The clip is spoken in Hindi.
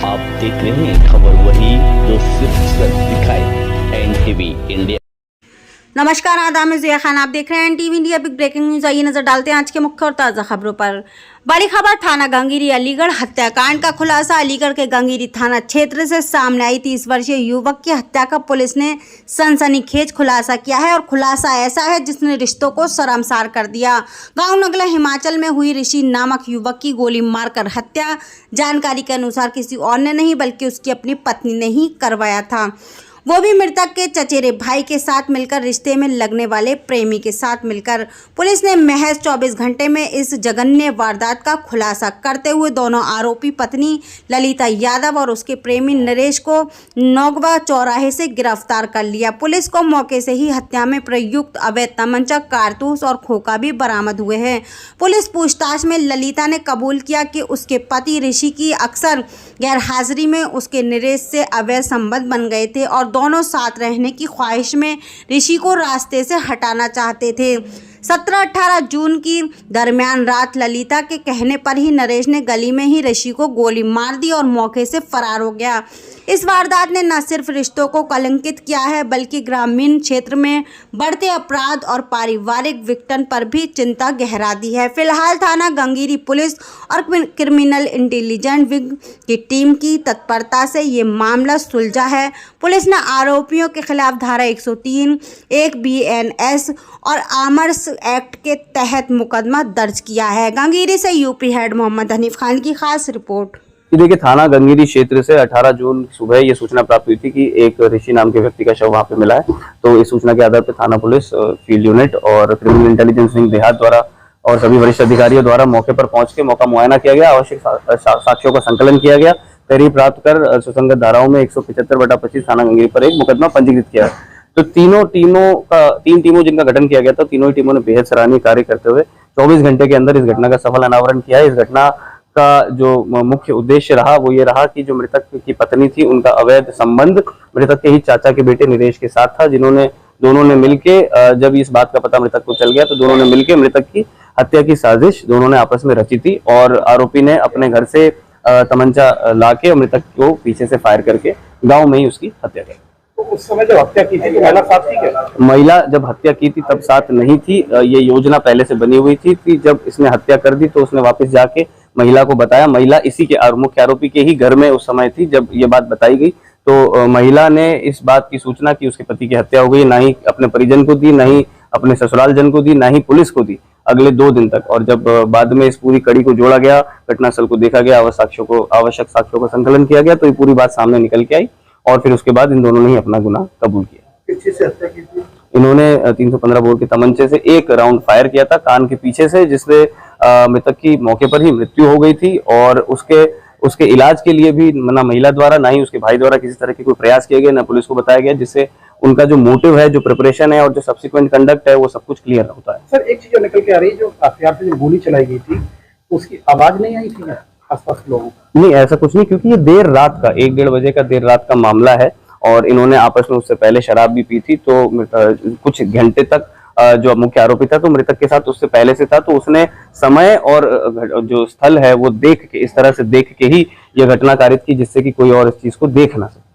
आप देख रहे हैं खबर वही जो सिर्फ सच दिखाए। NTV India. नमस्कार, आदाब में जिया खान, आप देख रहे हैं NTV India. Big breaking news. आइए नजर डालते हैं आज के मुख्य और ताज़ा खबरों पर। बड़ी खबर थाना गंगीरी अलीगढ़ हत्याकांड का खुलासा अलीगढ़ के गंगीरी थाना क्षेत्र से सामने आई। 30 वर्षीय युवक की हत्या का पुलिस ने सनसनीखेज खुलासा किया है और खुलासा ऐसा है जिसने रिश्तों को शर्मसार कर दिया। गांव नगला हिमाचल में हुई ऋषि नामक युवक की गोली मारकर हत्या। जानकारी के अनुसार किसी और ने नहीं बल्कि उसकी अपनी पत्नी ने ही करवाया था, वो भी मृतक के चचेरे भाई के साथ मिलकर, रिश्ते में लगने वाले प्रेमी के साथ मिलकर। पुलिस ने महज 24 घंटे में इस जघन्य वारदात का खुलासा करते हुए दोनों आरोपी पत्नी ललिता यादव और उसके प्रेमी नरेश को नौगवा चौराहे से गिरफ्तार कर लिया। पुलिस को मौके से ही हत्या में प्रयुक्त अवैध तमंचा, कारतूस और खोखा भी बरामद हुए हैं। पुलिस पूछताछ में ललिता ने कबूल किया कि उसके पति ऋषि की अक्सर गैरहाजिरी में उसके नरेश से अवैध संबंध बन गए थे और दोनों साथ रहने की ख्वाहिश में ऋषि को रास्ते से हटाना चाहते थे। 17-18 जून की दरमियान रात ललिता के कहने पर ही नरेश ने गली में ही ऋषि को गोली मार दी और मौके से फरार हो गया। इस वारदात ने न सिर्फ रिश्तों को कलंकित किया है बल्कि ग्रामीण क्षेत्र में बढ़ते अपराध और पारिवारिक विघटन पर भी चिंता गहरा दी है। फिलहाल थाना गंगीरी पुलिस और क्रिमिनल इंटेलिजेंस विंग की टीम की तत्परता से ये मामला सुलझा है। पुलिस ने आरोपियों के खिलाफ धारा 103, 1 BNS और आर्म्स एक्ट के तहत मुकदमा दर्ज किया है। गंगीरी से यूपी हेड मोहम्मद हनीफ खान की खास रिपोर्ट। देखिए, थाना गंगीरी क्षेत्र से 18 जून सुबह ये सूचना प्राप्त हुई थी कि एक ऋषि नाम के व्यक्ति का शव वहां पे मिला है। तो इस सूचना के आधार पर थाना पुलिस, फील्ड यूनिट और क्रिमिनल इंटेलिजेंस विंग देहात द्वारा और सभी वरिष्ठ अधिकारियों द्वारा मौके पर पहुंच के मौका मुआयना किया गया, आवश्यक साक्ष्यों का संकलन किया गया, तहरीर प्राप्त कर सुसंगत धाराओं में 175/25 थाना गंगीरी पर एक मुकदमा पंजीकृत किया। तो तीन टीमों जिनका गठन किया गया था, तीनों ही टीमों ने बेहद सराहनीय कार्य करते हुए 24 घंटे के अंदर इस घटना का सफल अनावरण किया है। इस घटना का जो मुख्य उद्देश्य रहा वो ये रहा कि जो मृतक की पत्नी थी उनका अवैध संबंध मृतक के ही चाचा के बेटे नरेश के साथ था, दोनों ने मिलके, जब इस बात का पता मृतक को चल गया तो दोनों ने मिलके मृतक की हत्या की साजिश दोनों ने आपस में रची थी और आरोपी ने अपने घर से तमंचा लाके मृतक को पीछे से फायर करके गाँव में ही उसकी हत्या की। तो उस समय जब हत्या की थी तो महिला साथ थी क्या? महिला जब हत्या की थी तब साथ नहीं थी। ये योजना पहले से बनी हुई थी कि जब इसने हत्या कर दी तो उसने वापस जाके महिला को बताया। महिला इसी के मुख्य आरोपी के ही घर में उस समय थी जब ये बात बताई गई। तो महिला ने इस बात की सूचना कि उसके पति की हत्या हो गई ना ही अपने परिजन को दी, ना ही अपने ससुराल जन को दी, ना ही पुलिस को दी अगले 2 दिन तक। और जब बाद में इस पूरी कड़ी को जोड़ा गया, घटनास्थल को देखा गया, आवश्यक साक्ष्यों का संकलन किया गया तो ये पूरी बात सामने निकल के आई और फिर उसके बाद इन दोनों ने ही अपना गुनाह कबूल किया। किस चीज से हत्या की थी? इन्होंने 315 बोर के तमंचे से एक राउंड फायर किया था कान के पीछे से, जिससे मृतक की मौके पर ही मृत्यु हो गई थी और उसके इलाज के लिए भी ना महिला द्वारा ना ही उसके भाई द्वारा किसी तरह के कोई प्रयास किए गए, ना पुलिस को बताया गया, जिससे उनका जो मोटिव है, जो प्रिपरेशन है और जो सब्सिक्वेंट कंडक्ट है वो सब कुछ क्लियर होता है। सर, एक चीज जो निकल के आ रही है, जो हथियार से जो गोली चलाई गई थी उसकी आवाज नहीं आई थी आसपास लोगों को? नहीं, ऐसा कुछ नहीं, क्योंकि ये देर रात का 1-1:30 बजे का देर रात का मामला है और इन्होंने आपस में उससे पहले शराब भी पी थी। तो कुछ घंटे तक जो मुख्य आरोपी था तो मृतक के साथ उससे पहले से था, तो उसने समय और जो स्थल है वो देख के, इस तरह से देख के ही यह घटना कारित की जिससे कि कोई और इस चीज को देख ना सके।